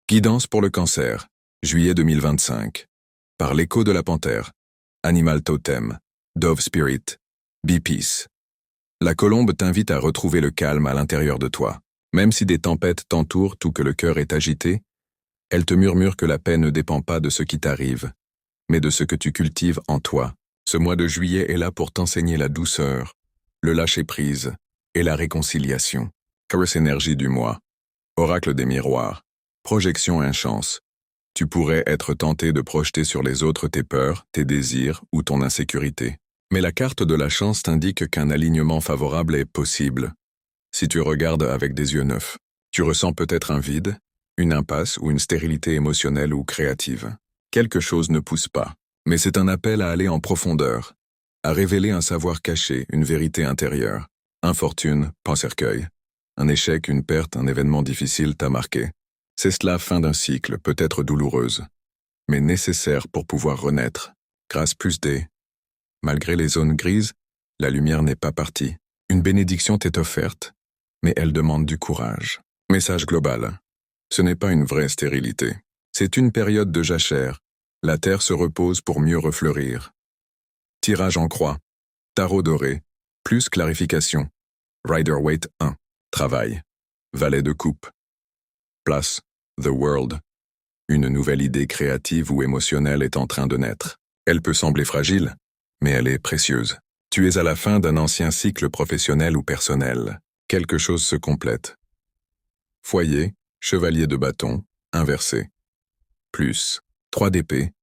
Guidance pour le cancer, juillet 2025. Par l'écho de la panthère. Animal totem. Dove spirit. Be peace. La colombe t'invite à retrouver le calme à l'intérieur de toi. Même si des tempêtes t'entourent tout que le cœur est agité, elle te murmure que la paix ne dépend pas de ce qui t'arrive, mais de ce que tu cultives en toi. Ce mois de juillet est là pour t'enseigner la douceur, le lâcher-prise et la réconciliation. Caresse énergie du mois. Oracle des miroirs. Projection inchance. Tu pourrais être tenté de projeter sur les autres tes peurs, tes désirs ou ton insécurité. Mais la carte de la chance t'indique qu'un alignement favorable est possible. Si tu regardes avec des yeux neufs, tu ressens peut-être un vide, une impasse ou une stérilité émotionnelle ou créative. Quelque chose ne pousse pas, mais c'est un appel à aller en profondeur, à révéler un savoir caché, une vérité intérieure. Infortune, pas-cercueil. Un échec, une perte, un événement difficile t'a marqué. C'est cela, fin d'un cycle, peut-être douloureuse, mais nécessaire pour pouvoir renaître. Grâce plus des. Malgré les zones grises, la lumière n'est pas partie. Une bénédiction t'est offerte, mais elle demande du courage. Message global. Ce n'est pas une vraie stérilité. C'est une période de jachère. La terre se repose pour mieux refleurir. Tirage en croix. Tarot doré. Plus clarification. Rider-Waite 1. Travail. Valet de coupe. Place. The World. Une nouvelle idée créative ou émotionnelle est en train de naître. Elle peut sembler fragile, mais elle est précieuse. Tu es à la fin d'un ancien cycle professionnel ou personnel. Quelque chose se complète. Foyer, chevalier de bâton, inversé. Plus, 3 d'épée.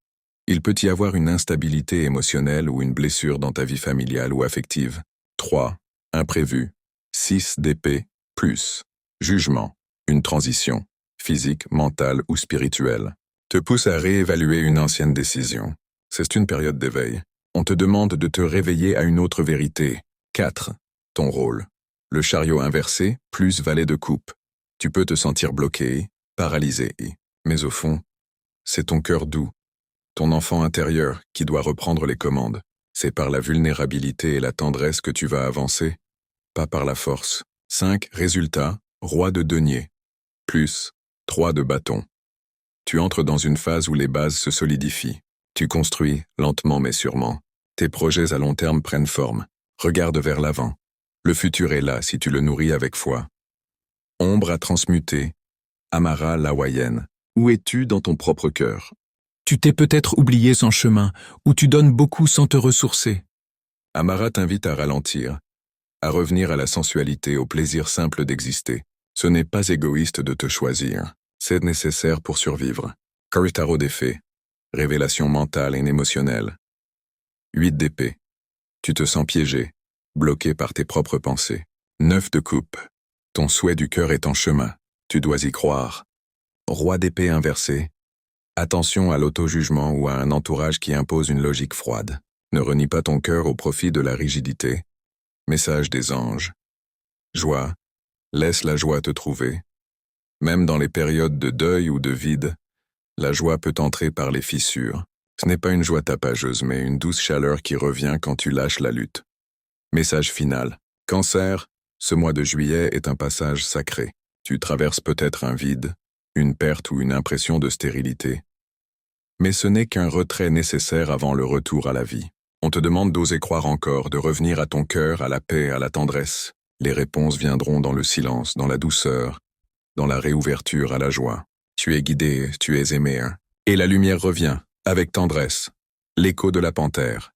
Il peut y avoir une instabilité émotionnelle ou une blessure dans ta vie familiale ou affective. 3, imprévu. 6 d'épée, plus. Jugement, une transition, physique, mentale ou spirituelle. Te pousse à réévaluer une ancienne décision. C'est une période d'éveil. On te demande de te réveiller à une autre vérité. 4. Ton rôle. Le chariot inversé, plus valet de coupe. Tu peux te sentir bloqué, paralysé. Mais au fond, c'est ton cœur doux, ton enfant intérieur qui doit reprendre les commandes. C'est par la vulnérabilité et la tendresse que tu vas avancer, pas par la force. 5. Résultat, roi de denier. Plus, 3 de bâton. Tu entres dans une phase où les bases se solidifient. Tu construis, lentement mais sûrement. Tes projets à long terme prennent forme. Regarde vers l'avant. Le futur est là si tu le nourris avec foi. Ombre à transmuter. Amara l'hawaïenne. Où es-tu dans ton propre cœur? Tu t'es peut-être oublié sans chemin, ou tu donnes beaucoup sans te ressourcer. Amara t'invite à ralentir, à revenir à la sensualité, au plaisir simple d'exister. Ce n'est pas égoïste de te choisir. C'est nécessaire pour survivre. Tarot des fées. Révélation mentale et émotionnelle. 8 d'épée. Tu te sens piégé, bloqué par tes propres pensées. 9 de coupe. Ton souhait du cœur est en chemin. Tu dois y croire. Roi d'épée inversé. Attention à l'auto-jugement ou à un entourage qui impose une logique froide. Ne renie pas ton cœur au profit de la rigidité. Message des anges. Joie. Laisse la joie te trouver. Même dans les périodes de deuil ou de vide, la joie peut entrer par les fissures. Ce n'est pas une joie tapageuse, mais une douce chaleur qui revient quand tu lâches la lutte. Message final. Cancer, ce mois de juillet est un passage sacré. Tu traverses peut-être un vide, une perte ou une impression de stérilité. Mais ce n'est qu'un retrait nécessaire avant le retour à la vie. On te demande d'oser croire encore, de revenir à ton cœur, à la paix, à la tendresse. Les réponses viendront dans le silence, dans la douceur, dans la réouverture à la joie. Tu es guidé, tu es aimé. Et la lumière revient, avec tendresse. L'écho de la panthère.